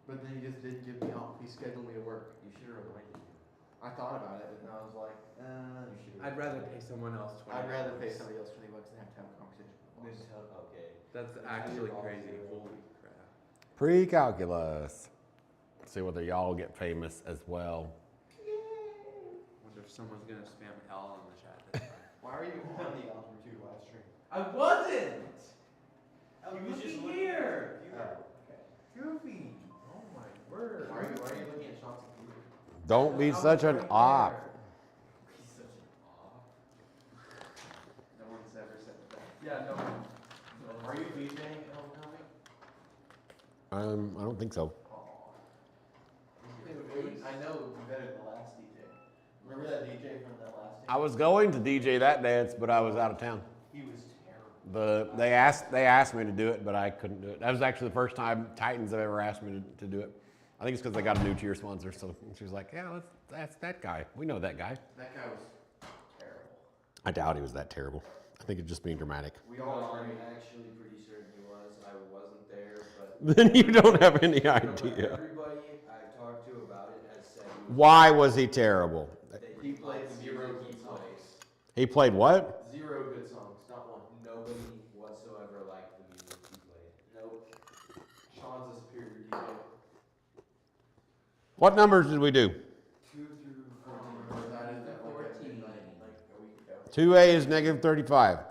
But then he just didn't give me off. He scheduled me to work. You should have reminded me. I thought about it, but then I was like, I'd rather pay someone else $20. I'd rather pay somebody else $20 than have to have a conversation with the boss. Okay. That's actually crazy. Holy crap. Precalculus. See whether y'all get famous as well. Wonder if someone's gonna spam L in the chat this time. Why are you on the Algebra 2 live stream? I wasn't! He was just here! Okay. Goofy! Oh my word. Why are you looking at Sean's computer? Don't be such an op. He's such an off. No one's ever said that. Yeah, no. Are you DJing at homecoming? I don't think so. I know it would be better than the last DJ. Remember that DJ from that last day? I was going to DJ that dance, but I was out of town. He was terrible. They asked me to do it, but I couldn't do it. That was actually the first time Titans have ever asked me to do it. I think it's because they got a new cheer sponsor. So she was like, "Yeah, that's that guy. We know that guy." That guy was terrible. I doubt he was that terrible. I think it's just being dramatic. We all I'm agree. actually pretty certain he was. I wasn't there, but Then you don't have any idea. everybody I've talked to about it has said he was Why was he terrible? He played zero key good songs. plays. He played what? Zero good songs, not one. Nobody whatsoever liked the music he played. Nope. Sean's a superior DJ. What numbers did we do? 2 through 14. That is definitely 14. like a week ago. 2A is negative 35. I'm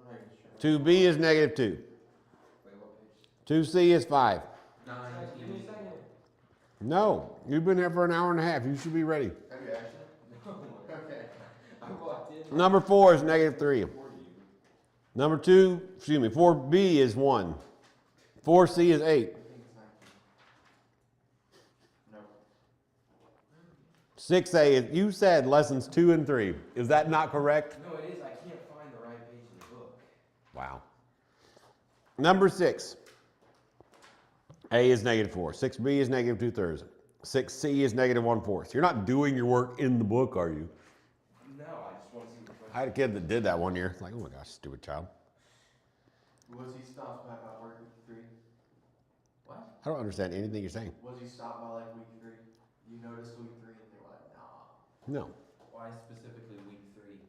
not even sure. 2B is negative 2. Wait, what page? 2C is 5. 19. Give me a second. No, you've been here for an hour and a half. You should be ready. Have you actually? Okay. I walked in. Number 4 is negative 3. before you. Number 4B is 1. 4C is 8. I think it's 19. Nope. 6A is, you said lessons 2 and 3. Is that not correct? No, it is. I can't find the right page in the book. Wow. Number 6. A is negative 4. 6B is negative 2/3. 6C is negative 1/4. You're not doing your work in the book, are you? No, I just want to see the question. I had a kid that did that one year. It's like, oh my gosh, stupid child. Was he stopped by about work week 3? What? I don't understand anything you're saying. Was he stopped by like week 3? You noticed week 3 and they were like, nah. No. Why specifically week 3?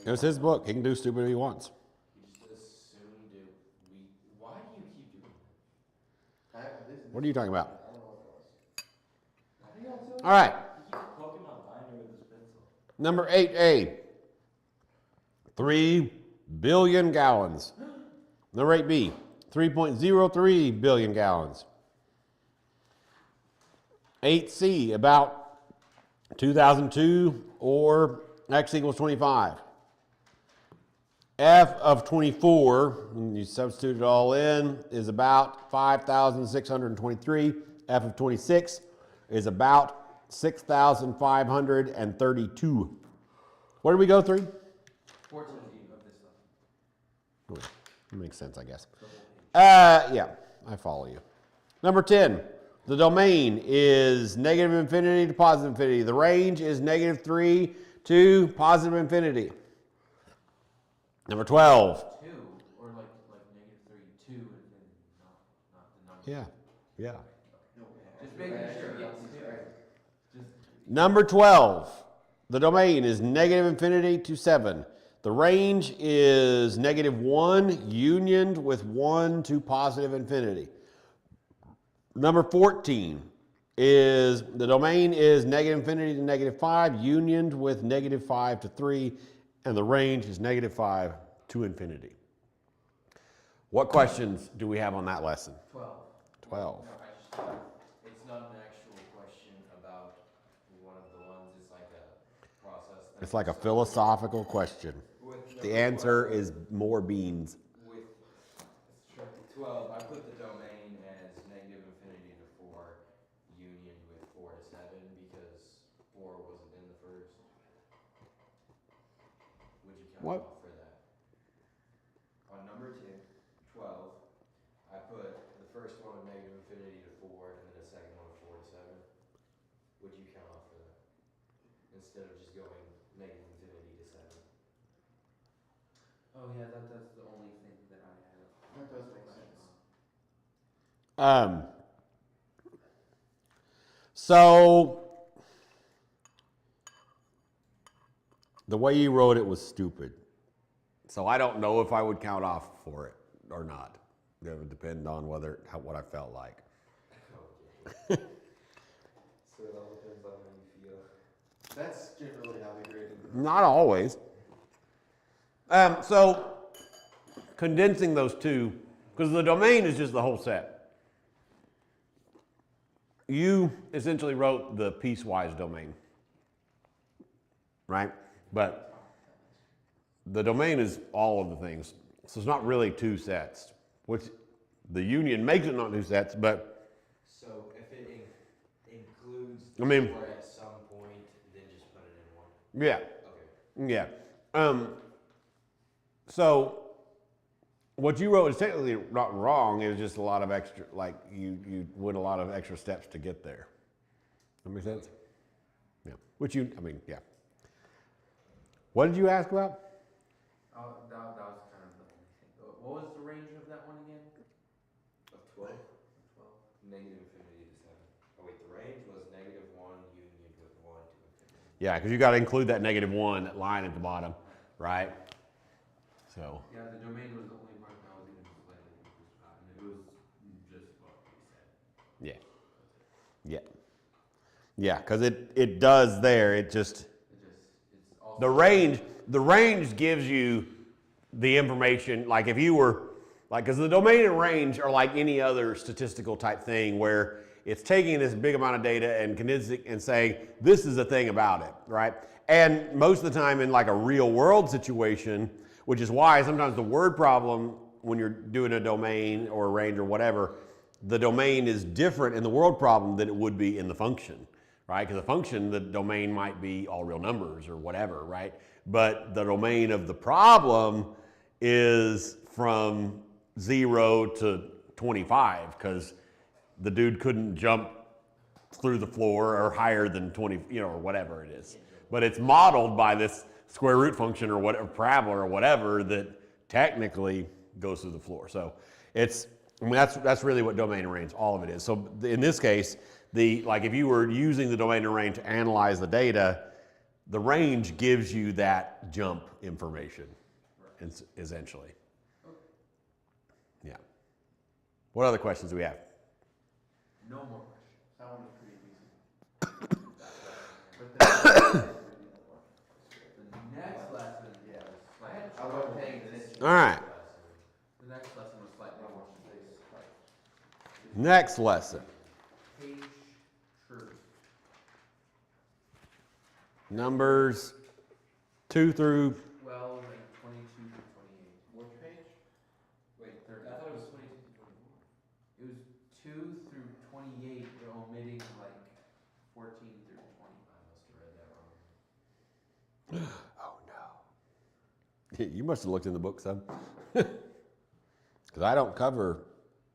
It was his book. He can do stupid if he wants. You just assumed it week. Why do you keep doing that? What are you talking about? I don't know what it was. I think that's so. All right. He keeps poking my binder with his pencil. Number 8A. 3 billion gallons. Number 8B. 3.03 billion gallons. 8C, about 2002 or X equals 25. F of 24, when you substitute it all in, is about 5,623. F of 26 is about 6,532. Where did we go through? 14 of this lesson. That makes sense, I guess. Yeah, I follow you. Number 10, the domain is negative infinity to positive infinity. The range is negative 3 to positive infinity. Number 12. 2, or like -3, 2, and then not the number. Yeah. Just making sure. Yes. Number 12, the domain is negative infinity to 7. The range is negative 1 unioned with 1 to positive infinity. Number 14 is the domain is negative infinity to negative 5 unioned with negative 5 to 3, and the range is negative 5 to infinity. What questions do we have on that lesson? 12. 12. No, it's not an actual question about one of the ones. It's like a process. It's like a philosophical question. With The answer is more beans. With 12, I put the domain as negative infinity to 4, union with 4 to 7 because 4 wasn't in the first. Would you count What? off for that? On number 2, 12, I put the first one of negative infinity to 4 and then the second one of 4 to 7. Would you count off for that? Instead of just going negative infinity to 7. Oh yeah, that's the only thing that I have. That does make sense. So the way you wrote it was stupid. So I don't know if I would count off for it or not. It would depend on what I felt like. Okay. So it all depends on how you feel. That's generally how we grade it. Not always. So condensing those two, because the domain is just the whole set. You essentially wrote the piecewise domain, right? But the domain is all of the things. So it's not really two sets, which the union makes it not two sets, but. So if it includes I mean, or at some point, then just put it in one. Yeah. Okay. Yeah. So what you wrote is technically not wrong. It was just a lot of extra, like you went a lot of extra steps to get there. That make sense? Yeah. Yeah. What did you ask about? That was kind of the only thing. What was the range of that one again? Of 12? 12. Negative infinity to 7. Oh wait, the range was -1 union with 1 to infinity. Yeah, because you got to include that -1, that line at the bottom, right? So. Yeah, the domain was the only part that was even slightly confused about, and it was just what we said. Yeah. Yeah. Yeah, because it does there. It's also the range gives you the information, like if you were, like, because the domain and range are like any other statistical type thing where it's taking this big amount of data and condensing and saying, this is a thing about it, right? And most of the time in like a real world situation, which is why sometimes the word problem, when you're doing a domain or a range or whatever, the domain is different in the world problem than it would be in the function, right? Because the function, the domain might be all real numbers or whatever, right? But the domain of the problem is from 0 to 25 because the dude couldn't jump through the floor or higher than 20, or whatever it is. But it's modeled by this square root function or whatever, parabola or whatever that technically goes through the floor. So that's really what domain and range, all of it is. So in this case, like if you were using the domain and range to analyze the data, the range gives you that jump information, essentially. Yeah. What other questions do we have? No more questions. That one was pretty easy. The next lesson, I wasn't paying attention. All right. the next lesson was slightly more specific. Next lesson. Page truth. Numbers 2 through. 12 and 22 to 28. Which page? Wait, I thought it was 22 to 24. it was 2 through 28, you're omitting like 14 through 20. I must have read that wrong. Oh no. You must have looked in the book some. Because I don't cover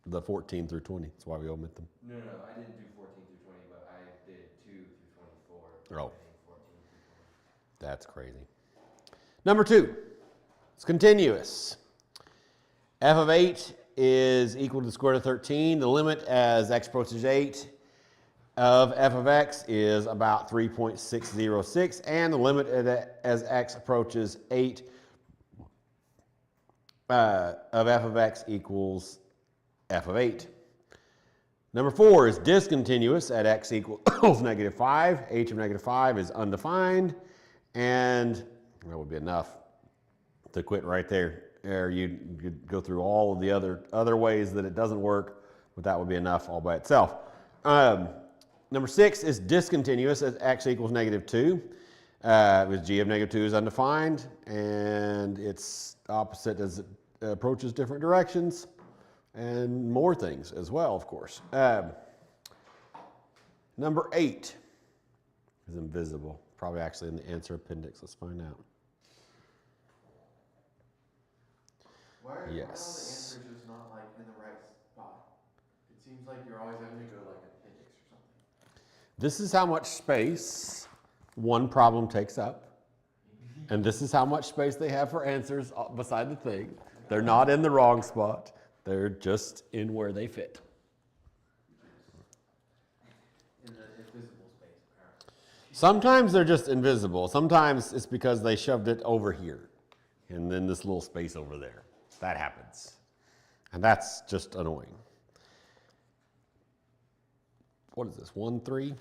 the 14 through 20. That's why we omit them. No, I didn't do 14 through 20, but I did 2 through 24. Oh. I think 14 through 20. That's crazy. Number 2. It's continuous. F of 8 is equal to the square root of 13. The limit as x approaches 8 of f of x is about 3.606, and the limit as x approaches 8 of f of x equals f of 8. Number 4 is discontinuous at x equals -5. H of -5 is undefined, and that would be enough to quit right there. Or you'd go through all of the other ways that it doesn't work, but that would be enough all by itself. Number 6 is discontinuous as x equals -2. With g of -2 is undefined, and it's opposite as it approaches different directions, and more things as well, of course. Number 8 is invisible. Probably actually in the answer appendix. Let's find out. Why are all the Yes. answers just not like in the right spot? It seems like you're always having to go like appendix or something. This is how much space one problem takes up, and this is how much space they have for answers beside the thing. They're not in the wrong spot. They're just in where they fit. If this Sometimes they're just invisible. Sometimes it's because they shoved it over here and then this little space over there. That happens. And that's just annoying. What is this, 1, 3?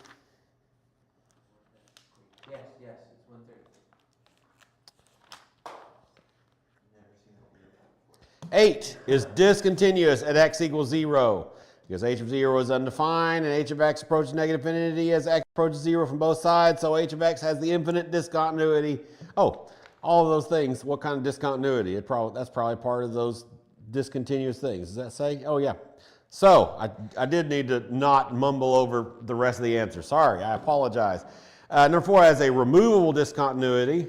Yes, it's 1/3. 8 is discontinuous at x equals 0 because h of 0 is undefined and h of x approaches negative infinity as x approaches 0 from both sides, so h of x has the infinite discontinuity. Oh, all of those things, what kind of discontinuity? That's probably part of those discontinuous things. Does that say? Oh, yeah. So I did need to not mumble over the rest of the answer. Sorry, I apologize. Number 4 has a removable discontinuity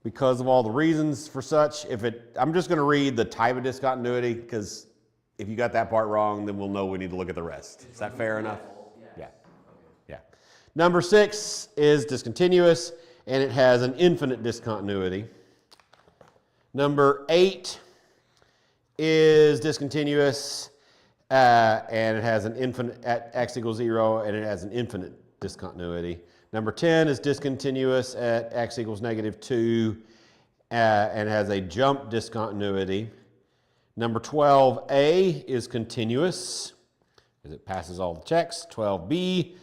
because of all the reasons for such. I'm just going to read the type of discontinuity because if you got that part wrong, then we'll know we need to look at the rest. Is that fair enough? Yeah. Yeah. Number 6 is discontinuous and it has an infinite discontinuity. Number 8 is discontinuous and it has an infinite at x equals 0 and it has an infinite discontinuity. Number 10 is discontinuous at x equals -2 and has a jump discontinuity. Number 12a is continuous because it passes all the checks. 12b,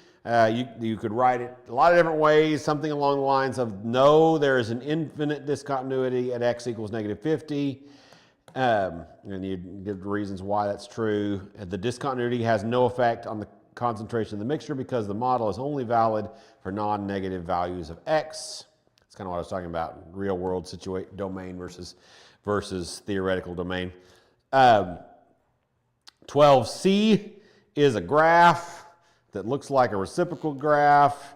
you could write it a lot of different ways, something along the lines of no, there is an infinite discontinuity at x equals -50. And you give the reasons why that's true. The discontinuity has no effect on the concentration of the mixture because the model is only valid for non-negative values of x. That's kind of what I was talking about, real world domain versus theoretical domain. 12c is a graph that looks like a reciprocal graph,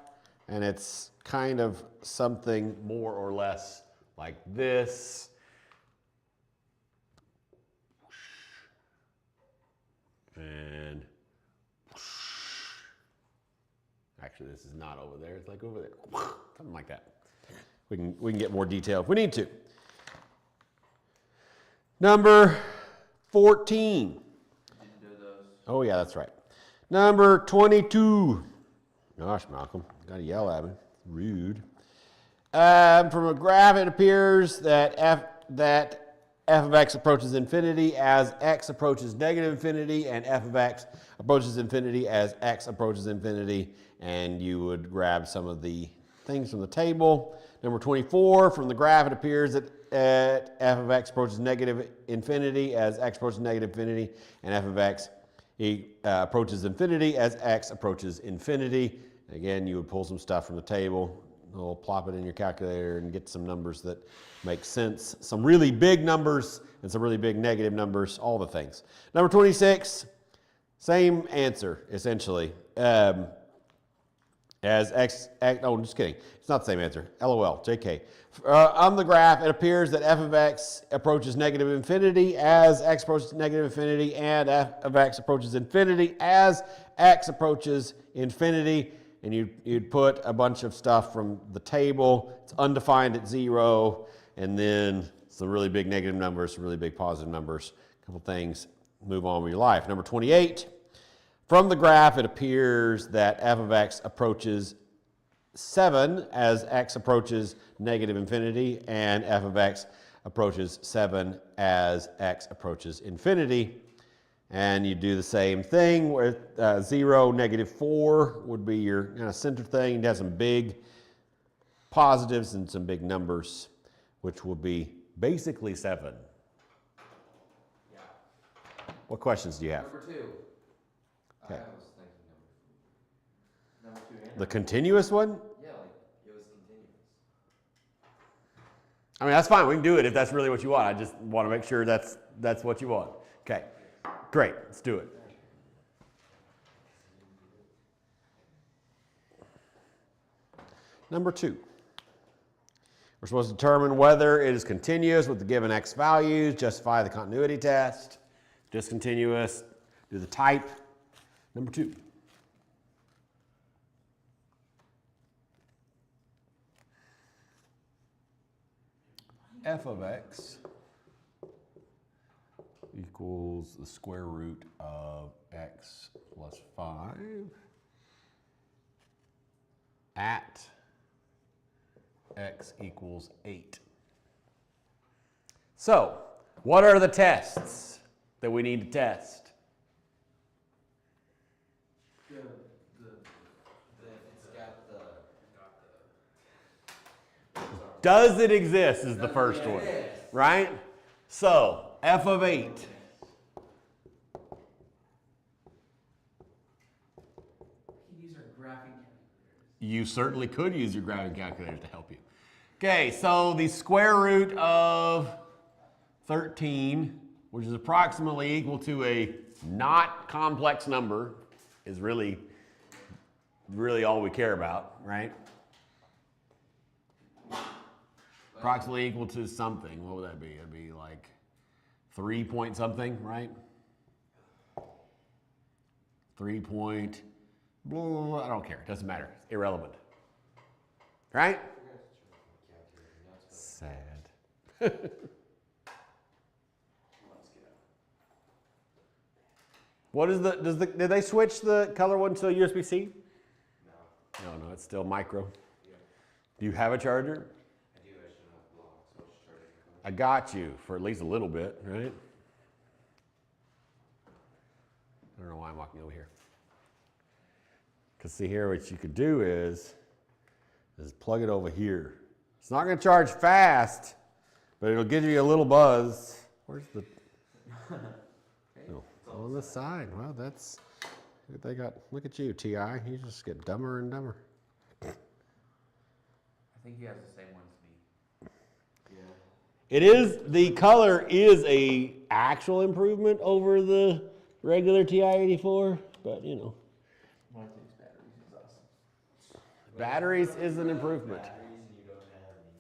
and it's kind of something more or less like this. And actually, this is not over there. It's like over there, something like that. We can get more detail if we need to. Number 14. Didn't do those. Oh yeah, that's right. Number 22. Gosh, Malcolm, gotta yell at me. Rude. From a graph, it appears that f of x approaches infinity as x approaches negative infinity, and f of x approaches infinity as x approaches infinity, and you would grab some of the things from the table. Number 24, from the graph, it appears that f of x approaches negative infinity as x approaches negative infinity, and f of x approaches infinity as x approaches infinity. Again, you would pull some stuff from the table, we'll plop it in your calculator and get some numbers that make sense. Some really big numbers and some really big negative numbers, all the things. Number 26, same answer, essentially. As x, oh, just kidding. It's not the same answer. LOL, JK. On the graph, it appears that f of x approaches negative infinity as x approaches negative infinity, and f of x approaches infinity as x approaches infinity. And you'd put a bunch of stuff from the table. It's undefined at 0, and then some really big negative numbers, some really big positive numbers, a couple things, move on with your life. Number 28, from the graph, it appears that f of x approaches 7 as x approaches negative infinity, and f of x approaches 7 as x approaches infinity. And you do the same thing with 0, -4 would be your kind of center thing. It has some big positives and some big numbers, which will be basically 7. Yeah. What questions do you have? Number 2. Okay. I was thinking Number 2 and The continuous one? yeah, like it was continuous. I mean, that's fine. We can do it if that's really what you want. I just want to make sure that's what you want. Okay. Great. Let's do it. Number 2. We're supposed to determine whether it is continuous with the given x values, justify the continuity test, discontinuous, do the type. Number 2. F of x equals the square root of x plus 5 at x equals 8. So, what are the tests that we need to test? Does it exist is the first one, right? So, f of 8. Use our graphing calculators. You certainly could use your graphing calculator to help you. Okay, so the square root of 13, which is approximately equal to a not complex number, is really all we care about, right? Approximately equal to something. What would that be? It'd be like 3 point something, right? 3 point, blah, blah, blah, I don't care. It doesn't matter. It's irrelevant. Right? Sad. What is did they switch the color one to a USB-C? No. No, it's still micro. Do you have a charger? I got you for at least a little bit, right? I don't know why I'm walking over here. Because see here, what you could do is plug it over here. It's not going to charge fast, but it'll give you a little buzz. Where's the? No, on the side. Well, that's they got. Look at you, Ti. You just get dumber and dumber. I think he has the same one as me. Yeah. It is, the color is a actual improvement over the regular TI-84, but you know. Mine takes batteries, is awesome. Batteries is an improvement. Batteries and you don't have any.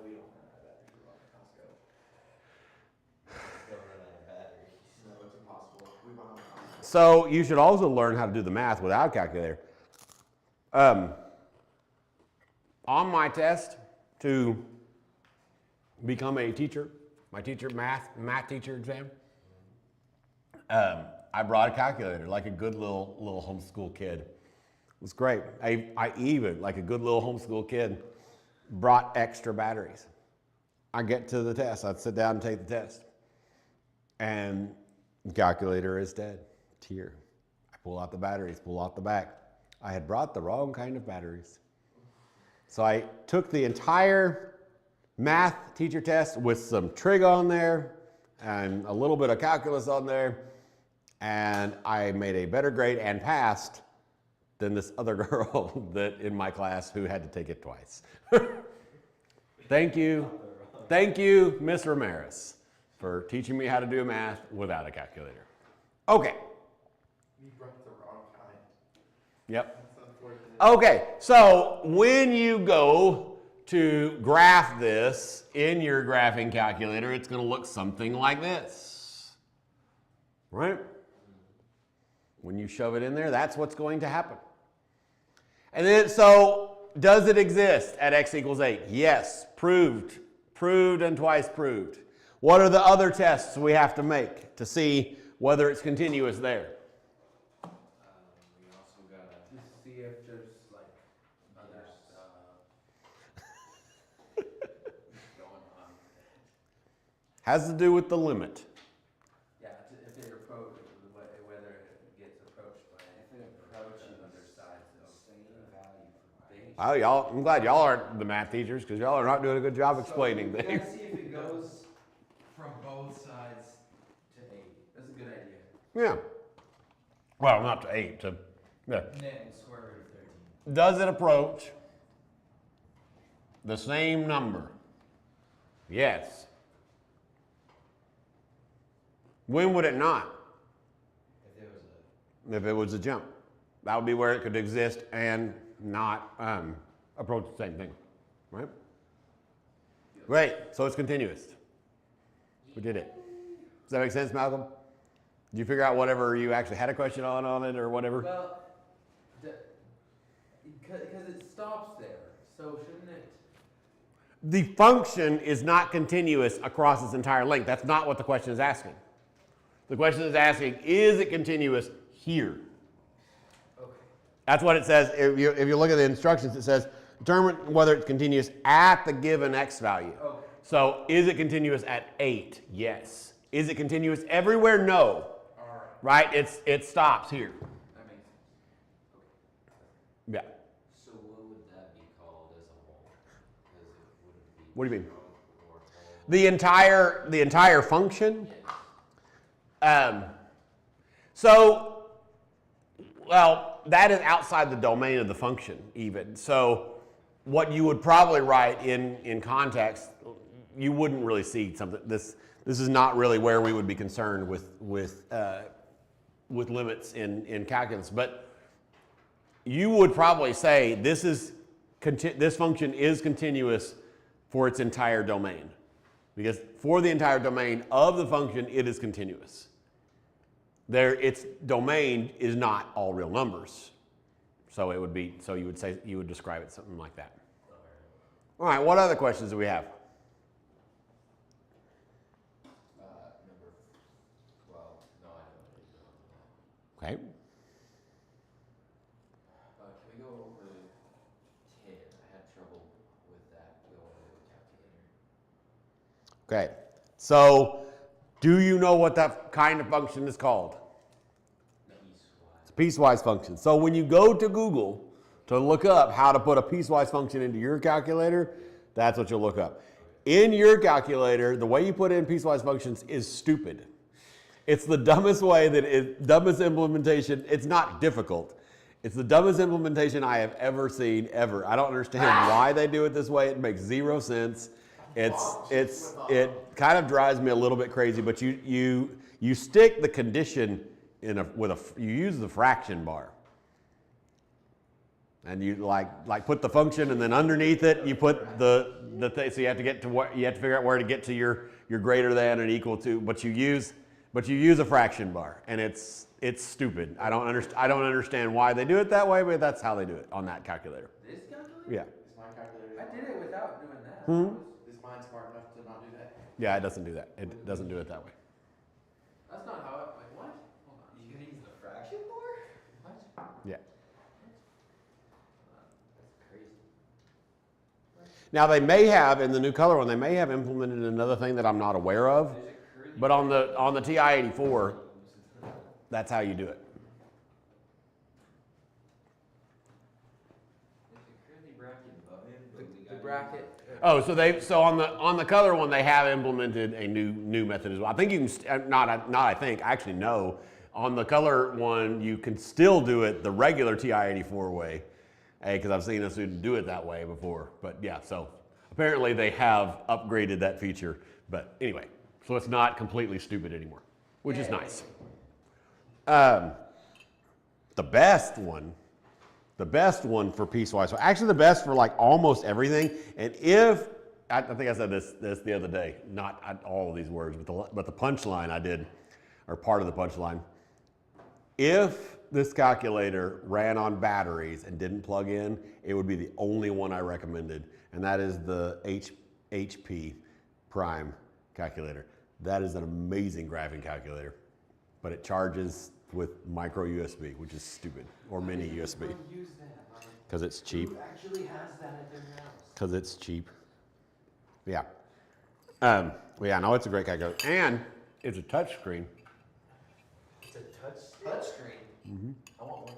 We don't have batteries, we bought at Costco. Don't run out of batteries. No, it's impossible. We bought them at Costco. So you should also learn how to do the math without a calculator. On my test to become a teacher, my math teacher exam, I brought a calculator like a good little homeschool kid. It was great. I even, like a good little homeschool kid, brought extra batteries. I get to the test. I'd sit down and take the test. And the calculator is dead. It's here. I pull out the batteries, pull out the back. I had brought the wrong kind of batteries. So I took the entire math teacher test with some trig on there and a little bit of calculus on there, and I made a better grade and passed than this other girl that in my class who had to take it twice. Thank you, Miss Ramirez, for teaching me how to do math without a calculator. Okay. You brought the wrong kind. Yep. That's unfortunate. Okay, so when you go to graph this in your graphing calculator, it's going to look something like this, right? When you shove it in there, that's what's going to happen. And then, so does it exist at x equals 8? Yes, proved and twice proved. What are the other tests we have to make to see whether it's continuous there? We also got To see if there's like other stuff going on. Has to do with the limit. Yeah, if it approaches, whether it gets approached by other sides of same value for base. Oh, y'all, I'm glad y'all aren't the math teachers because y'all are not doing a good job explaining We things. gotta see if it goes from both sides to 8. That's a good idea. Yeah. Well, not to 8, to, yeah. And then square root of 13. Does it approach the same number? Yes. When would it not? If it was a jump. That would be where it could exist and not approach the same thing, right? Right, so it's continuous. We did it. Does that make sense, Malcolm? Did you figure out whatever you actually had a question on it or whatever? Well, because it stops there, so shouldn't it? The function is not continuous across its entire length. That's not what the question is asking. The question is asking, is it continuous here? Okay. That's what it says. If you look at the instructions, it says determine whether it's continuous at the given x value. Okay. So is it continuous at 8? Yes. Is it continuous everywhere? No. All Right? right. It stops here. That makes sense. Yeah. So what would that be called as a whole? Because it wouldn't be. What do you mean? trunk or whole. The entire function? Yes. So, well, that is outside the domain of the function even. So what you would probably write in context, you wouldn't really see something. This is not really where we would be concerned with limits in calculus. But you would probably say this function is continuous for its entire domain. Because for the entire domain of the function, it is continuous. Its domain is not all real numbers. So you would describe it something like that. All right, what other questions do we have? Number 12. No, I know what you're doing. Okay. Can we go over 10? I had trouble with that going over the calculator. Okay. So do you know what that kind of function is called? Piecewise. It's a piecewise function. So when you go to Google to look up how to put a piecewise function into your calculator, that's what you'll look up. In your calculator, the way you put in piecewise functions is stupid. It's the dumbest way dumbest implementation. It's not difficult. It's the dumbest implementation I have ever seen, ever. I don't understand why they do it this way. It makes zero sense. It kind of drives me a little bit crazy, but you stick the condition you use the fraction bar. And you like put the function, and then underneath it you put the thing. So you have to figure out where to get to your greater than and equal to. But you use a fraction bar, and it's stupid. I don't understand why they do it that way, but that's how they do it on that calculator. This calculator? Yeah. Is my calculator? I did it without doing that. Is mine smart enough to not do that? Yeah, it doesn't do that. It doesn't do it that way. That's not how it, like, what? Hold on. You gonna use the fraction bar? What? Yeah. That's crazy. Now they may have in the new color one, they may have implemented another thing that I'm not aware of. Is it curly? But on the TI-84, that's how you do it. There's a curly bracket above him, but we The got bracket. Oh, so on the color one they have implemented a new method as well. I think you can I actually know. On the color one you can still do it the regular TI-84 way, because I've seen a student do it that way before. But yeah, so apparently they have upgraded that feature. But anyway, so it's not completely stupid anymore, which is nice. The best one for piecewise, actually the best for like almost everything. And I think I said this the other day, not all of these words, but the punchline I did, or part of the punchline. If this calculator ran on batteries and didn't plug in, it would be the only one I recommended, and that is the HP Prime calculator. That is an amazing graphing calculator, but it charges with micro USB, which is stupid, or mini USB, Use that. because it's cheap. Who actually has that at their house? Because it's cheap. Yeah. Yeah, no, it's a great calculator, and it's a touch screen. It's a touch screen. I want one.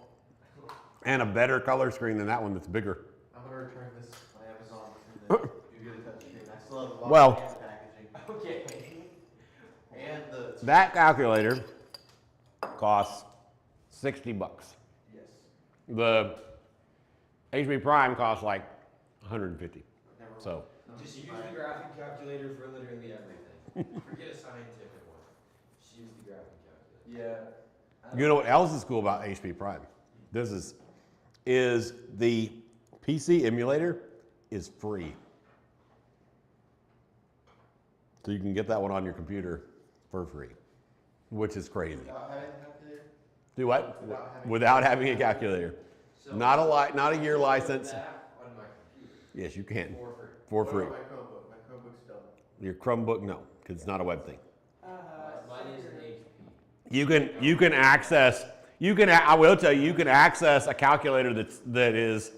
And a better color screen than that one that's bigger. I'm gonna return this on Amazon and then you get a touch screen. I still have a lot Well- of packaging. Okay. And the That calculator costs $60. yes. The HP Prime costs like $150. Never mind. So No, Just use I- the graphing calculator for literally everything. Forget a scientific one. Just use the graphing calculator. Yeah. you know what else is cool about HP Prime? This is the PC emulator is free. So you can get that one on your computer for free, which is crazy. Without having a calculator? Do what? Without having- Without having a calculator. So Not a year license. That on my computer Yes, you can for free. for What free. about my Chromebook? My Chromebook's dumb. Your Chromebook, no, because it's not a web thing. Mine is an HP. You can access You can. I will tell you, you can access a calculator that is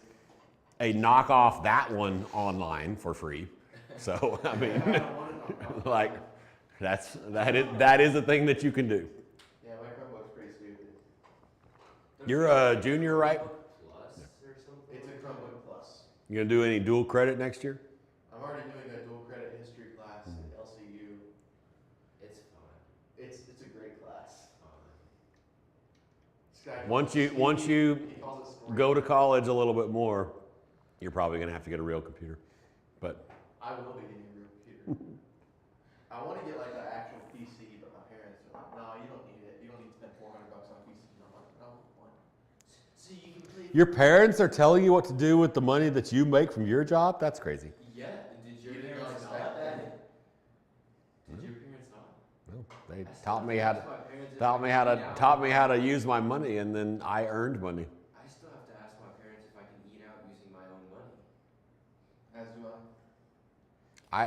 a knockoff that one online for free. So I mean, like that is a thing that you can do. Yeah, my Chromebook's pretty stupid. You're a junior, right? Plus or something? It's a Chromebook Plus. You gonna do any dual credit next year? I'm already doing a dual credit history class at LCU. It's fun. It's a great class. This guy Once calls you he calls it story. go to college a little bit more, you're probably gonna have to get a real computer. But I will be getting a real computer. I want to get like an actual PC, but my parents are like, no, you don't need it. You don't need to spend $400 on a PC. And I'm like, no, why? So you can play. your parents are telling you what to do with the money that you make from your job? That's crazy. Yeah, did your You did not parents expect not? that. Did your parents not? No, they I still taught have me to how ask to my parents if taught I me can how to eat out taught with me my how to money. use my money, and then I earned money. I still have to ask my parents if I can eat out using my own money. As do I.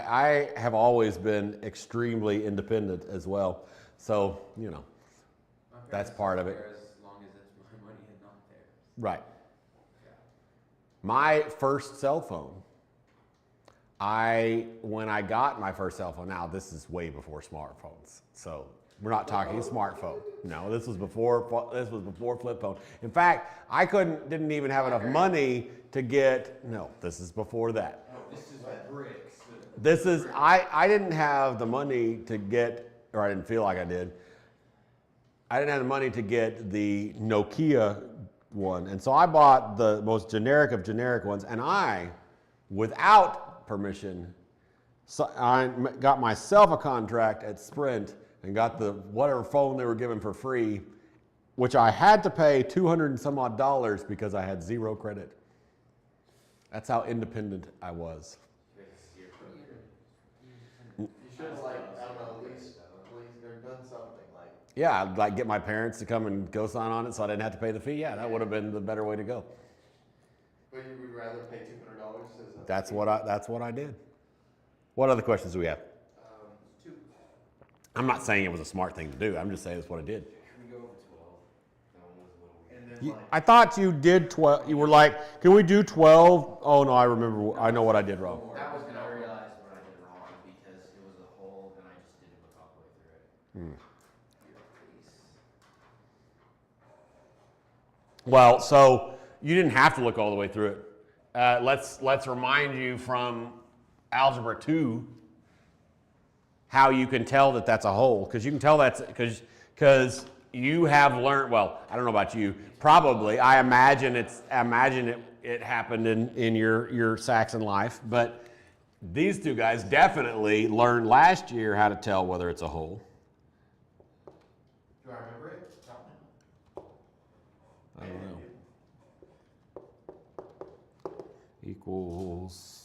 I have always been extremely independent as well. So, you know, My That's parents part don't of it. care As long as it's my money and not theirs. right. Yeah. My first cell phone, when I got my first cell phone, now this is way before smartphones. So we're not talking smartphone. No, this was before flip phone. In fact, I didn't even have enough money to get, no, this is before that. This is bricks. I didn't have the money to get, or I didn't feel like I did. I didn't have the money to get the Nokia one. And so I bought the most generic of generic ones. And without permission, I got myself a contract at Sprint and got the whatever phone they were giving for free, which I had to pay $200 and some odd because I had zero credit. That's how independent I was. You should have like, I don't know, at least or done something like. Yeah, I'd like get my parents to come and go sign on it so I didn't have to pay the fee. Yeah, that would have been the better way to go. But you would rather pay $200 as a. That's what I did. What other questions do we have? Two. I'm not saying it was a smart thing to do. I'm just saying it's what I did. Can we go over 12? That one was a little weird. And then like. I thought you did 12. You were like, can we do 12? Oh no, I remember. I know what I did wrong. That was when I realized what I did wrong because it was a whole and I just didn't look all the way through it. Well, so you didn't have to look all the way through it. Let's remind you from Algebra 2 how you can tell that that's a whole, because you can tell that's because you have learned. Well, I don't know about you. Probably, I imagine it happened in your Saxon life, but these two guys definitely learned last year how to tell whether it's a whole. Do I remember it? No. I don't know. Equals.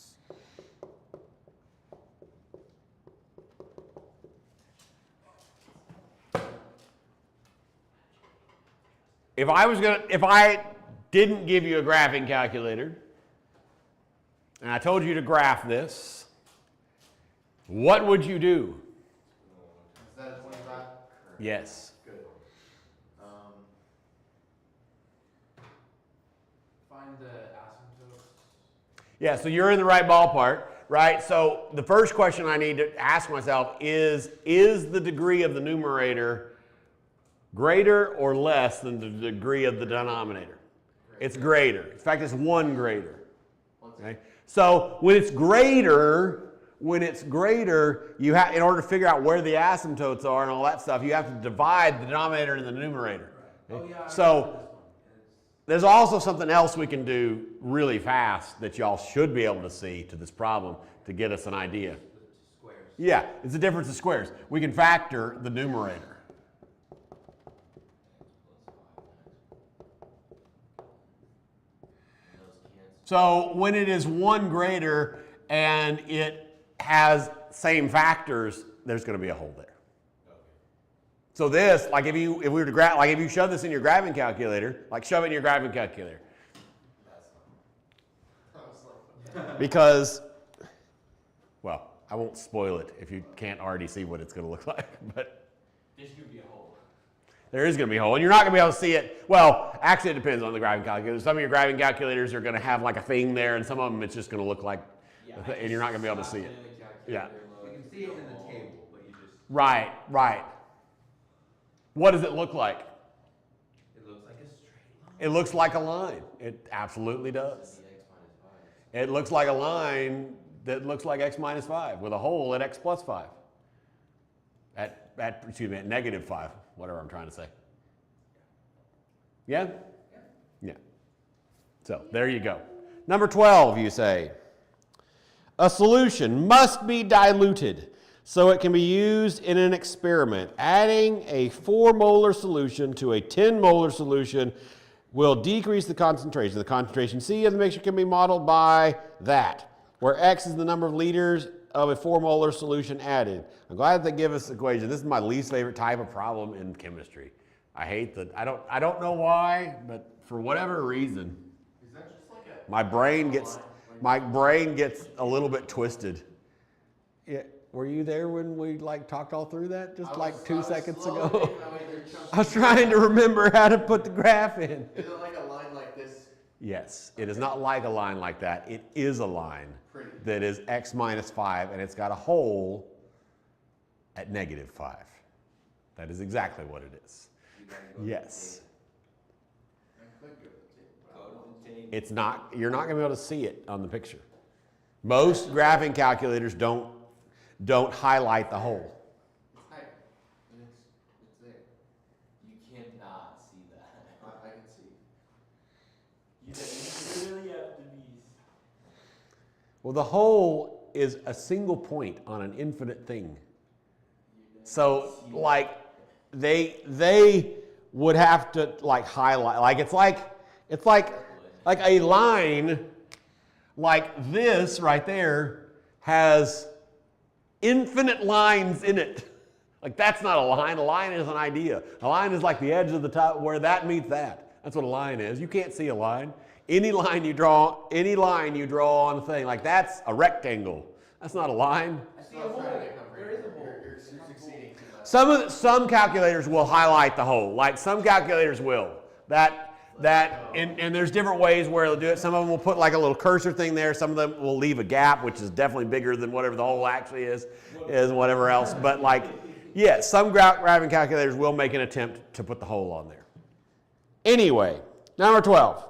If I didn't give you a graphing calculator, and I told you to graph this, what would you do? Is that a 25? Yes. Good. Find the asymptotes. Yeah, so you're in the right ballpark, right? So the first question I need to ask myself is the degree of the numerator greater or less than the degree of the denominator? It's greater. In fact, it's one greater. Okay? So when it's greater, you have, in order to figure out where the asymptotes are and all that stuff, you have to divide the denominator and the numerator. Okay? Oh yeah. So there's also something else we can do really fast that y'all should be able to see to this problem to get us an idea. Squares. Yeah, it's the difference of squares. We can factor the numerator. So when it is one greater and it has same factors, there's going to be a hole there. So this, like if we were to graph, like if you shove this in your graphing calculator, like shove it in your graphing calculator. Because, well, I won't spoil it if you can't already see what it's going to look like, but There's gonna be a hole. There is going to be a hole, and you're not going to be able to see it. Well, actually, it depends on the graphing calculator. Some of your graphing calculators are going to have like a thing there, and some of them it's just going to look like, and you're not going to be able to see it. Yeah. You can see it in the table, but you just. Right, right. What does it look like? It looks like a straight line. It looks like a line. It absolutely does. It looks like a line that looks like x minus 5 with a hole at x plus 5. At negative 5, whatever I'm trying to say. Yeah? Yeah. So there you go. Number 12, you say. A solution must be diluted so it can be used in an experiment. Adding a 4 molar solution to a 10 molar solution will decrease the concentration. The concentration C of the mixture can be modeled by that, where X is the number of liters of a 4 molar solution added. I'm glad they give us the equation. This is my least favorite type of problem in chemistry. I hate that. I don't know why, but for whatever reason, Is that just like a? my brain gets a little bit twisted. Yeah, were you there when we talked all through that just like 2 seconds ago? I was trying to remember how to put the graph in. Is it like a line like this? Yes, it is not like a line like that. It is a line that is x minus 5, and it's got a hole at negative 5. That is exactly what it is. Yes. It's not, you're not going to be able to see it on the picture. Most graphing calculators don't highlight the hole. It's there. You cannot see that. I can see. You really have to be. Well, the hole is a single point on an infinite thing. So, like, they would have to highlight, it's like a line like this right there has infinite lines in it. Like, that's not a line. A line is an idea. A line is like the edge of the top where that meets that. That's what a line is. You can't see a line. Any line you draw on a thing, like that's a rectangle. That's not a line. I see a hole. There is a hole. You're succeeding too much. Some calculators will highlight the hole. Like some calculators will. And there's different ways where they'll do it. Some of them will put like a little cursor thing there. Some of them will leave a gap, which is definitely bigger than whatever the hole actually is whatever else. But yeah, some graphing calculators will make an attempt to put the hole on there. Anyway, number 12.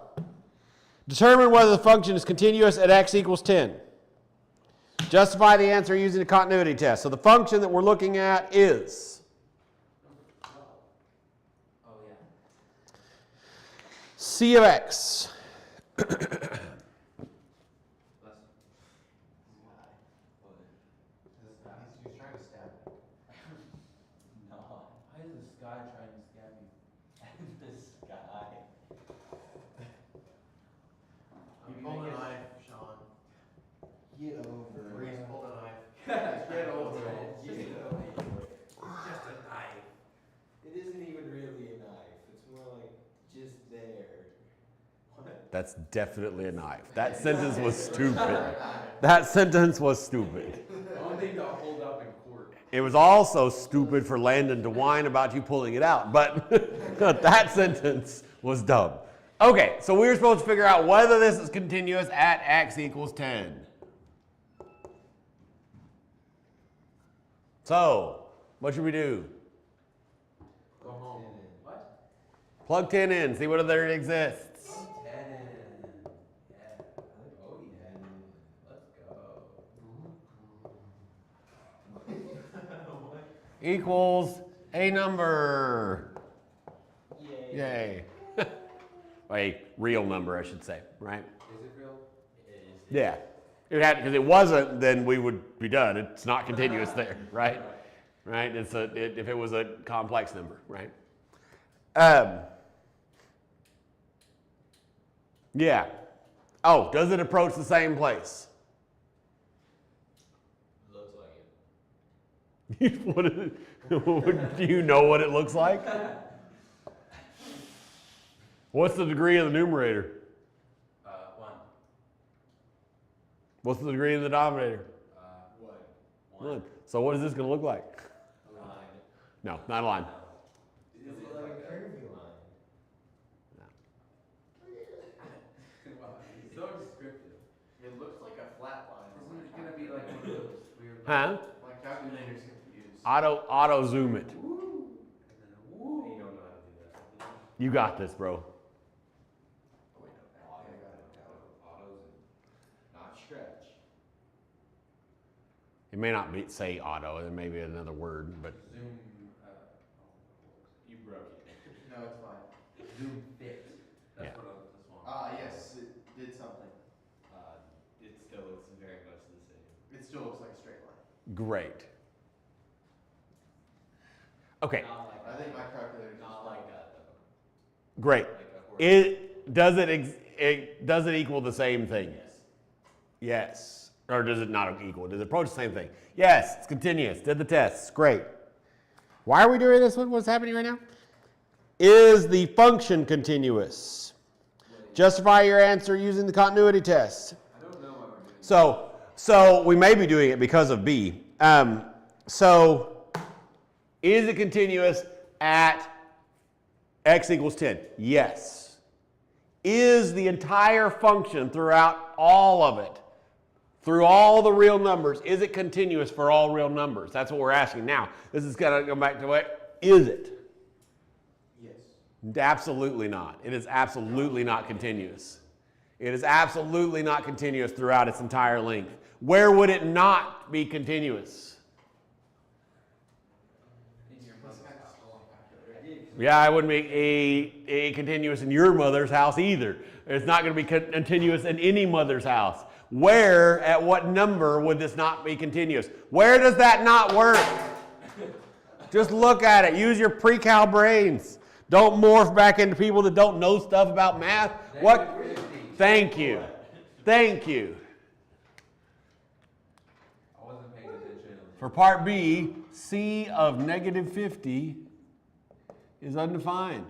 Determine whether the function is continuous at x equals 10. Justify the answer using the continuity test. So the function that we're looking at is c of x. He's trying to stab me. No. Why is this guy trying to stab me? This guy. You pull the knife, Sean. Get over Breeze, it. pull the knife. Get over it. Get over it. It's just a knife. It isn't even really a knife. It's more like just there. What? That's definitely a knife. That sentence was stupid. That sentence was stupid. One thing to hold up in court. It was also stupid for Landon to whine about you pulling it out, but that sentence was dumb. Okay, so we were supposed to figure out whether this is continuous at x equals 10. So, what should we do? Go home. What? Plug 10 in, see whether there exists. 10. Yeah. Oh yeah. Let's go. Equals a number. Yay. Yay. A real number, I should say, right? Is it real? It is. Yeah. Because it wasn't, then we would be done. It's not continuous there, right? Right? If it was a complex number, right? Yeah. Oh, does it approach the same place? Looks like it. What is it? Do you know what it looks like? What's the degree of the numerator? 1. What's the degree of the denominator? 1. 1. So what is this going to look like? A line. No, not a line. Is it like Huh? My calculator's confused. Auto zoom it. Woo. And then a woo. You don't know how to do that. You got this, bro. Oh, wait, no. Auto, Yeah, I got it. auto zoom. Not stretch. It may not say auto. It may be another word, but Zoom. You broke it. No, it's fine. Zoom fit. That's Yeah. what that's one. Ah, yes, it did something. It still looks very much the same. It still looks like a straight line. great. Okay, Not like I think my calculator's Not like that though. great. Like a horse. Does it equal the same thing? Yes. Yes. Or does it not equal? Does it approach the same thing? Yes, it's continuous. Did the tests. Great. Why are we doing this? What's happening right now? Is the function continuous? Justify your answer using the continuity test. I don't know what we're doing. So we may be doing it because of B. So is it continuous at x equals 10? Yes. Is the entire function throughout all of it, through all the real numbers, is it continuous for all real numbers? That's what we're asking now. This is going to go back to what is it? Yes. Absolutely not. It is absolutely not continuous. It is absolutely not continuous throughout its entire length. Where would it not be continuous? In your This mother's guy's house. still on calculator. Yeah, I wouldn't be a continuous in your mother's house either. It's not going to be continuous in any mother's house. Where, at what number would this not be continuous? Where does that not work? Just look at it. Use your pre-cal brains. Don't morph back into people that don't know stuff about math. What? Thank you. Thank you. I wasn't paying attention. For part B, C of negative 50 is undefined.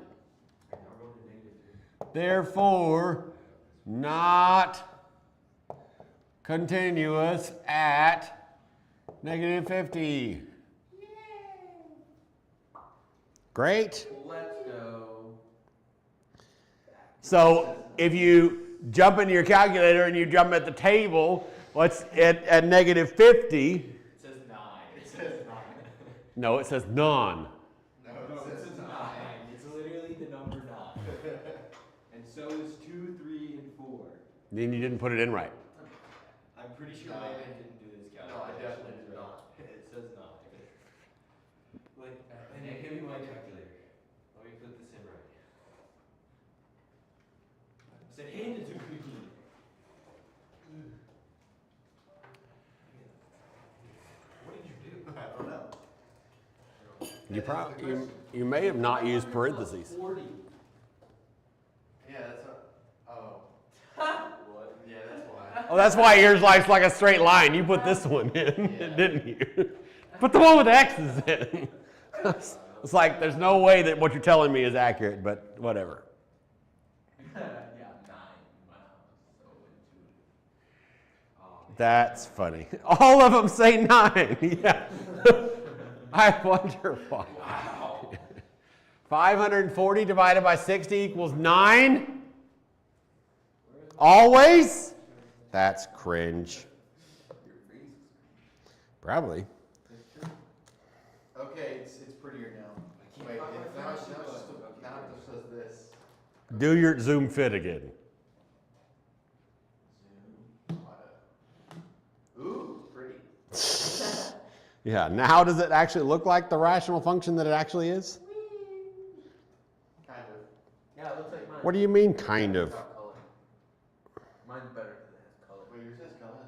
Therefore, not continuous at negative 50. Great. Let's go. So if you jump into your calculator and you jump at the table, what's at negative 50? It says 9. It says 9. No, it says none. No, No, it says 9. It's literally the number 9. And so is 2, 3, and 4. Then you didn't put it in right. I'm pretty sure No. Raymond didn't do this No, I calculation. definitely did not. It says 9. Like, Nick, give me my calculator. Let me put this in right. I said, hand it to me. What did you do? I don't know. You may have not used parentheses. 40. Yeah, that's what. Oh. What? Yeah, that's why. Oh, that's why yours life's like a straight line. You put this one in, didn't you? Put the one with X's in. It's like there's no way that what you're telling me is accurate, but whatever. Yeah, 9. Wow. So intuitive. That's funny. All of them say 9. Yeah. I wonder why. Wow. 540 divided by 60 equals 9? Always? That's cringe. Probably. Okay, it's prettier now. Wait, now it just says this. Do your zoom fit again. Zoom auto. Ooh, pretty. Yeah, now does it actually look like the rational function that it actually is? Kind of. Yeah, it looks like mine. What do you mean, kind of? Without color. Mine's better because it has color. Wait, yours says color.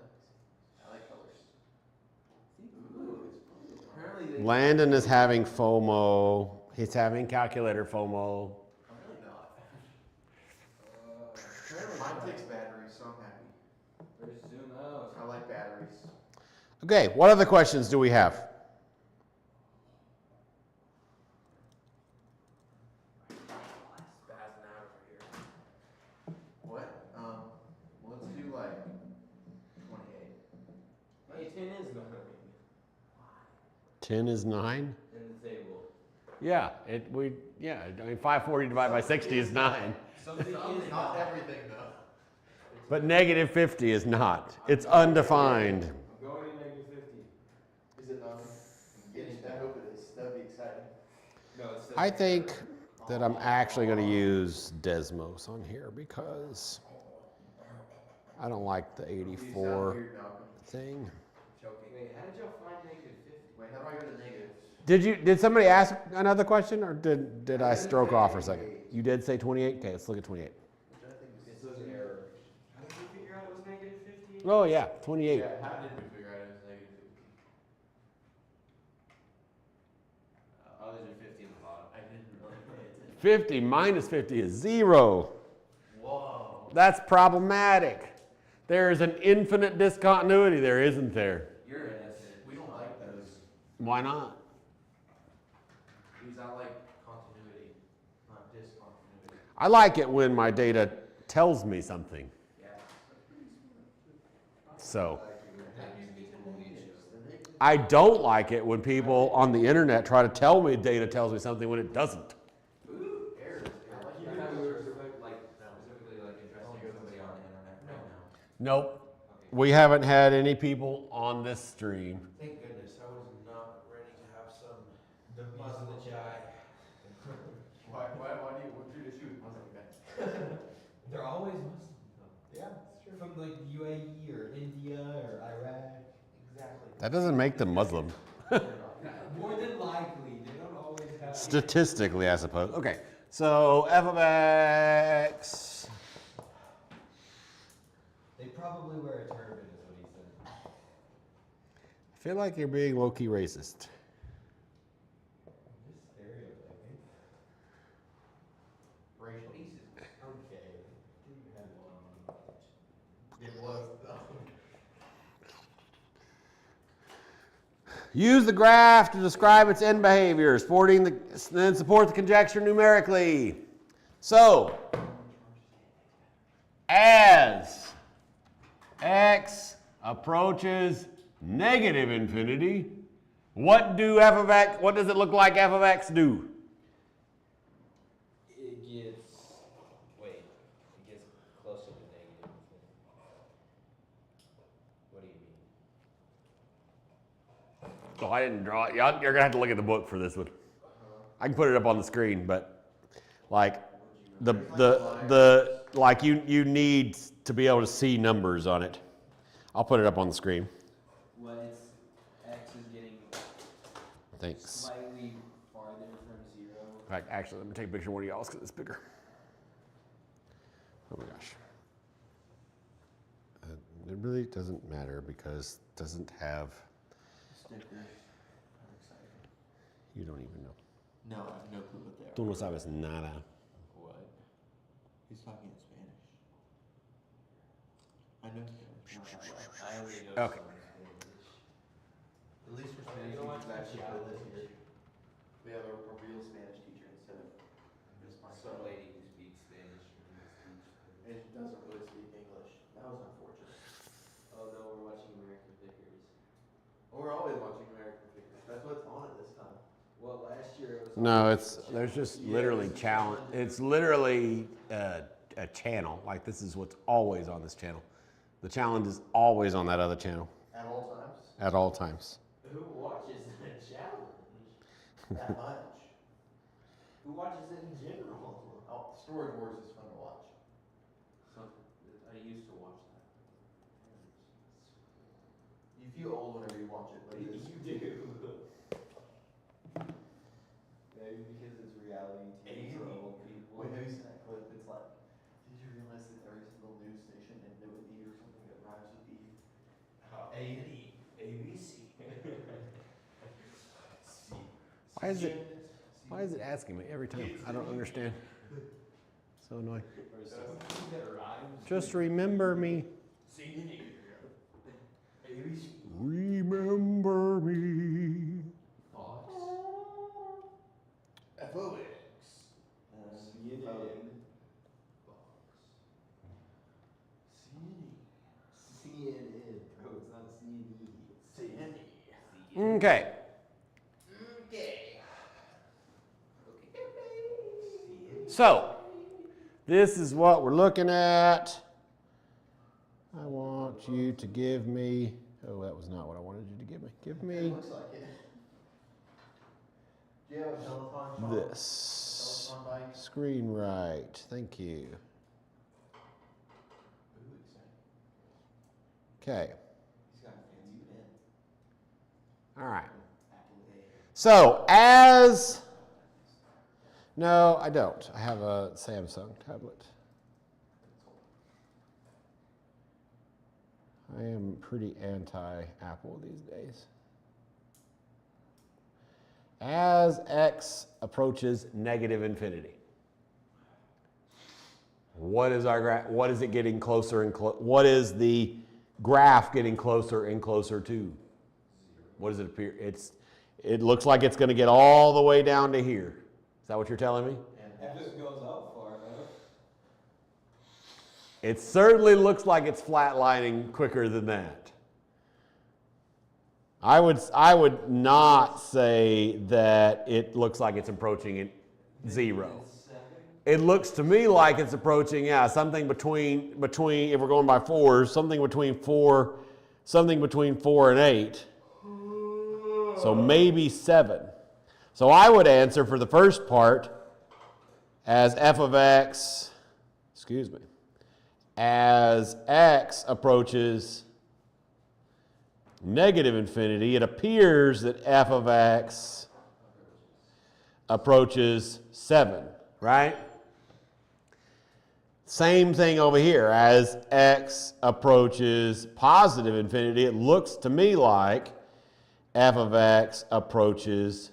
I like colors. Ooh, it's blue. Apparently they. Landon is having FOMO. He's having calculator FOMO. I'm really not. Mine takes batteries, so I'm happy. Where's Zoom out? I like batteries. Okay, what other questions do we have? Spazzing out over here. What? Let's do like 28. Hey, 10 is 9. 10 is 9? In the table. Yeah, I mean 540 divided by 60 is 9. Something is Not not. everything though. But negative 50 is not. It's undefined. I'm going to negative 50. I think that I'm actually going to use Desmos on here because I don't like the You sound 84 weird, Malcolm. thing. Choking. Wait, how did y'all find negative 50? Wait, how do I go to negatives? Did somebody ask another question or did I I stroke didn't off say for a second? 28. You did say 28? Okay, let's look at 28. Which I think It is says error. How did we figure out it was negative 50? Oh yeah, 28. Yeah, how did we figure out it was negative 50? Oh, there's a 50 in the bottom. I didn't really pay attention. 50 minus 50 is 0. Whoa. That's problematic. There is an infinite discontinuity there, isn't there? You're innocent. We don't like those. Why not? Because I like continuity, not discontinuity. I like it when my data tells me something. Yeah. So How do you get to negatives? The negative- I don't like it when people on the internet try to tell me data tells me something when it doesn't. Ooh, errors. I like You that. guys were specifically like addressing somebody on the internet right now. Nope. We haven't had any people on this stream. Thank goodness, I was not ready to have some The Muslim guy. Why do you, what drew to shoot Muslim guys? They're always Muslim. Yeah, it's true. From like UAE or India or Iraq. Exactly. That doesn't make them Muslim. More than likely, they don't always have. Statistically, I suppose. Okay, so f of x. They probably wear a turban, is what he said. I feel like you're being low-key racist. Just stereotyping. Racial. Okay. You had one. It was, Use the graph to describe its end behavior, then support the conjecture numerically. So, as x approaches negative infinity, what does it look like f of x do? It gets closer to negative. What do you mean? Oh, I didn't draw it. You're gonna have to look at the book for this one. I can put it up on the screen, but like you need to be able to see numbers on it. I'll put it up on the screen. Well, x is getting Thanks. slightly farther from 0. In fact, actually, let me take a picture of one of y'all's because it's bigger. Oh my gosh. It really doesn't matter because it doesn't have. Stickers. I'm excited. You don't even know. No, I have no clue what they are. Tú no sabes nada. What? He's talking in Spanish. I know Spanish. Not that well. I only know Okay. some English. At least for Spanish You don't teachers, watch actually Precalculus put this here? here. We have a real Spanish teacher instead of just my Some lady who speaks Spanish. It doesn't really speak English. That was unfortunate. Oh no, we're watching American Pickers. We're always watching American Pickers. That's what's on it this time. Well, last year it was. No, there's just Yeah, literally it's challenge. It's literally a channel. Like this is what's always on this channel. The challenge is always on that other channel At all times. at all times. Who watches the challenge? That much. Who watches it in general? Oh, Storage Wars is fun to watch. So, I used to watch that. You feel old whenever you watch it, but it is. You do. Maybe because it's reality TV for old people. Wait, have you seen that clip? It's like, did you realize that every single news station ended with E or something that rhymes with E? A&E, ABC. Why is it asking me every time? I don't understand. So annoying. Or something that rhymes. Just remember me. CNN. ABC. Remember me. Fox. FOX. CNN. Fox. CNN. CNN, bro. It's not CNE. CNN. Okay. Okay. So, this is what we're looking at. I want you to give me. Oh, that was not what I wanted you to give me. Give It me. looks like it. Do you have a Peloton, Sean? this. Peloton bike? Screen right. Thank you. Ooh, exciting. Okay. He's got a fancy pen. All right. Apple A. So as no, I don't. I have a Samsung tablet. I am pretty anti-Apple these days. As x approaches negative infinity, what is our graph? What is it getting closer and what is the graph getting closer and closer to? What does it appear? It looks like it's going to get all the way down to here. Is that what you're telling me? If it goes up far enough. It certainly looks like it's flatlining quicker than that. I would not say that it looks like it's approaching zero. It looks to me like it's approaching, something between if we're going by fours, something between 4 and 8. So maybe 7. So I would answer for the first part as f of x, as x approaches negative infinity, it appears that f of x approaches 7, right? Same thing over here. As x approaches positive infinity, it looks to me like f of x approaches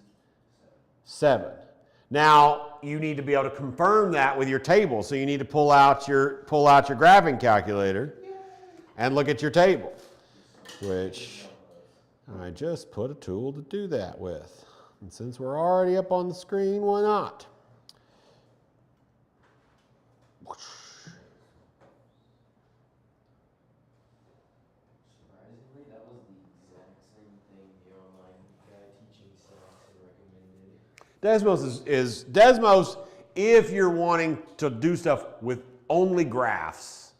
7. Now, you need to be able to confirm that with your table. So you need to pull out your graphing calculator and look at your table, which I just put a tool to do that with. And since we're already up on the screen, why not? Surprisingly, that was the exact same thing the online guy teaching stocks had recommended. Desmos, if you're wanting to do stuff with only graphs,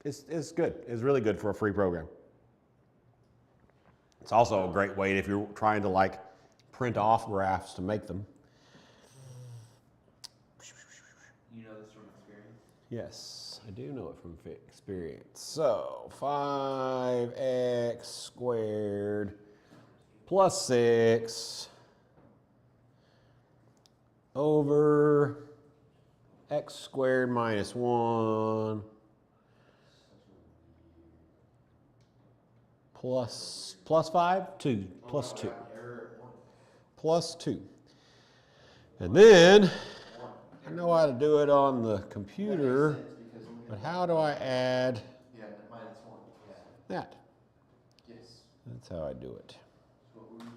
it's good. It's really good for a free program. It's also a great way if you're trying to print off graphs to make them. You know this from experience? Yes, I do know it from experience. So 5x squared plus 6 over x squared minus 1 plus 5? 2, plus 2. Plus 2. And then, I know how to do it on the computer, but how do I add Yeah, minus 1. Yeah. that? Yes. That's how I do it. So what were you,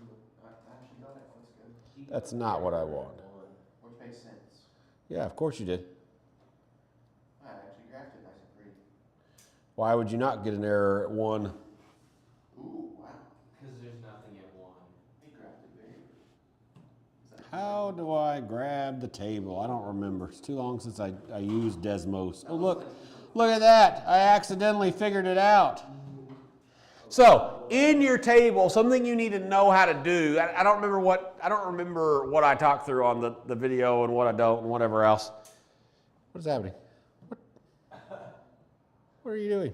I actually got it. That's good. That's not what I want. Which makes sense. Yeah, of course you did. I actually graphed it nice and pretty. Why would you not get an error at 1? Ooh, wow. Because there's nothing at 1. He graphed it big. How do I grab the table? I don't remember. It's too long since I used Desmos. Oh, look at that. I accidentally figured it out. So, in your table, something you need to know how to do. I don't remember what I talked through on the video and what I don't and whatever else. What is happening? What are you doing?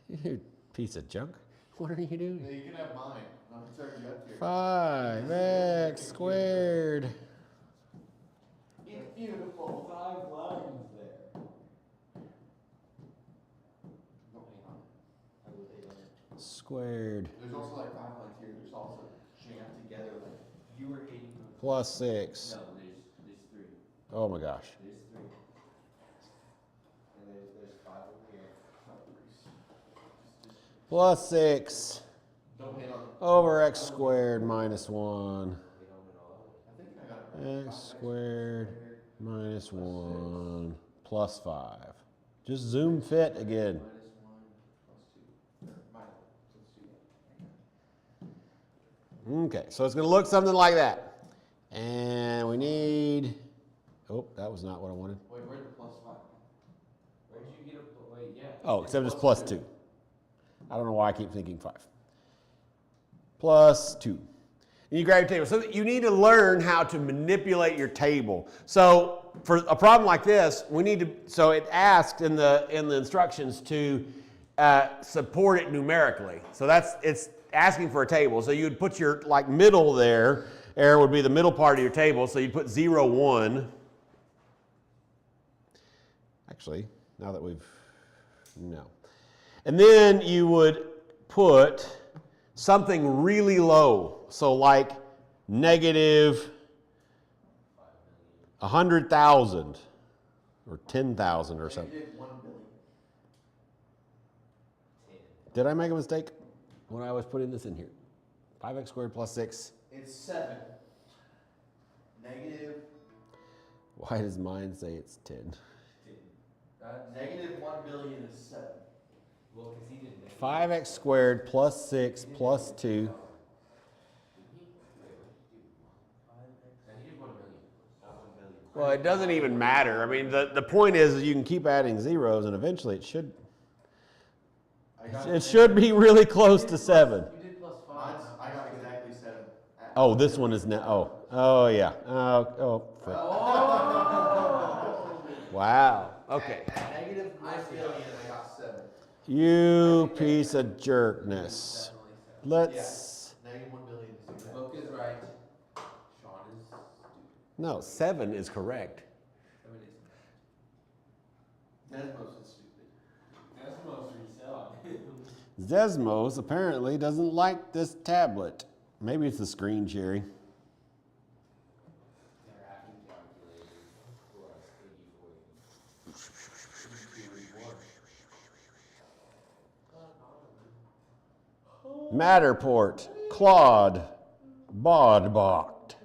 You piece of junk. What are you doing? Yeah, you can have mine. I'm serving you up here. 5x squared. It's beautiful. 5 lines there. Don't hang on it. I would hate on it. Squared There's also 5 lines here. There's also jammed together You were hating on. plus 6. No, there's 3. Oh my gosh. There's 3. And there's 5 over here. Plus 6 Don't hang on it. over x squared minus 1. I think I got it right. X squared minus 1 plus 5. Just zoom fit again. Minus 1 plus 2. Minus 2. Okay, so it's going to look something like that. And we need, oh, that was not what I wanted. Wait, where's the plus 5? Where'd you get a. Wait, yeah. Oh, except it's plus 2. I don't know why I keep thinking 5. Plus 2. You grab your table. So you need to learn how to manipulate your table. So for a problem like this, we need to, so it asked in the instructions to support it numerically. So it's asking for a table. So you'd put your like middle there would be the middle part of your table. So you'd put 0, 1. Actually, now that no. And then you would put something really low. So like negative 100,000 or 10,000 or something. Negative 1 billion. Did I make a mistake when I was putting this in here? 5x squared plus 6. It's 7. Negative. Why does mine say it's 10? Negative 1 billion is 7. Well, because he didn't. 5x squared plus 6 plus 2. Well, it doesn't even matter. I mean, the point is you can keep adding zeros, and eventually it should be really close to 7. You did plus 5. I got exactly 7. Oh, this one is now. Oh yeah. Frick. Wow. Okay. At negative 1 billion, I got 7. You piece of jerkness. Let's. Negative 1 billion is The 7. book is right. Sean is stupid. No, 7 is correct. 7 is. Desmos is stupid. Desmos resell. Desmos apparently doesn't like this tablet. Maybe it's the screen, Jerry. Matterport, Claude, Bodbot.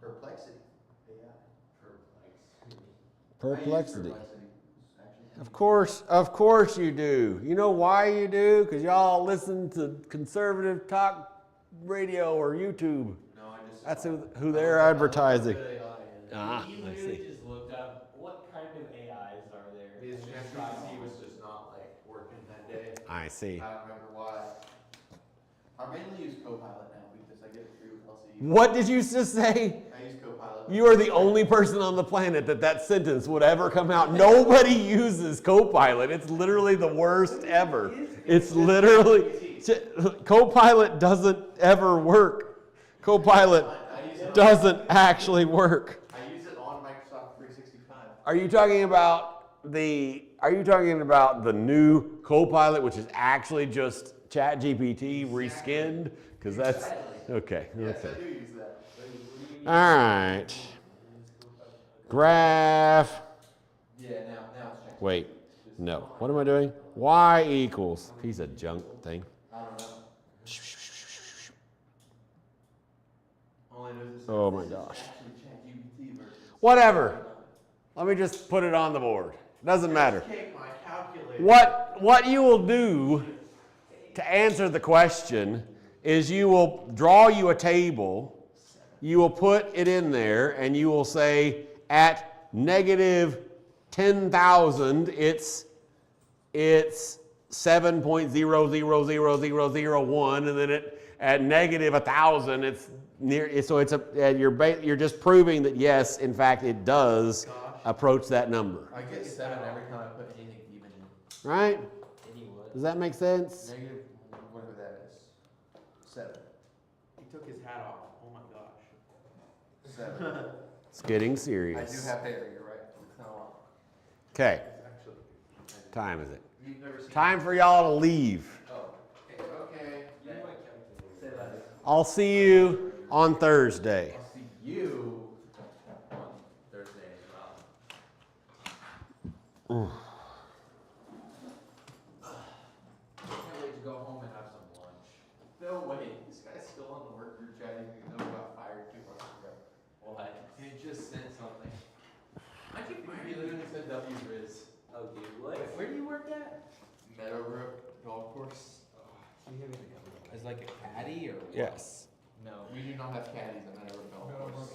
Perplexity. Perplexity. Of course you do. You know why you do? Because y'all listen to conservative talk radio or YouTube. No, I just. That's who they're advertising. Ah, He I literally see. just looked up what kind of AIs are there. His and just ChatGPT tried all was of them. just not like working that day. I see. I don't remember why. I mainly use Copilot now because I get it through LCU. What did you just say? I use Copilot. You are the only person on the planet that sentence would ever come out. Nobody uses Copilot. It's literally the worst ever. It's literally, Copilot doesn't ever work. Copilot doesn't actually work. I use it on Microsoft 365. Are you talking about the new Copilot, which is actually just ChatGPT reskinned? Because that's okay. Yes, Okay. I do use that. All right. Graph. Yeah, now it's changed. Wait. No. What am I doing? Y equals piece of junk thing. I don't know. All I know is this Oh my is gosh. actually ChatGPT version. Whatever. Let me just put it on the board. Doesn't matter. Take my calculator. What you will do to answer the question is you will draw you a table, you will put it in there, and you will say at negative 10,000 it's 7.000001, and then at negative 1,000 it's near. So you're just proving that yes, in fact, it does approach that number. I get 7 every time I put anything even in. Right? Anyone. Does that make sense? Negative, whatever that is. 7. He took his hat off. Oh my gosh. 7. It's getting I serious. do have hair, you're right. It's not a lot. Okay. Actually, Time is it? you've never seen. Time for y'all to leave. Oh, okay. Say that. I'll see you on Thursday. I'll see you. On Thursday as well. Can't wait to go home and have some lunch. No way. This guy's still on the work group chat. He got fired 2 months ago. What? He just sent something. I keep He literally said W Riz. Oh, dude, what? Where do you work at? Meadowbrook Golf Course. As like a caddy or what? Yes. No, we do not have caddies at Meadowbrook Golf Course.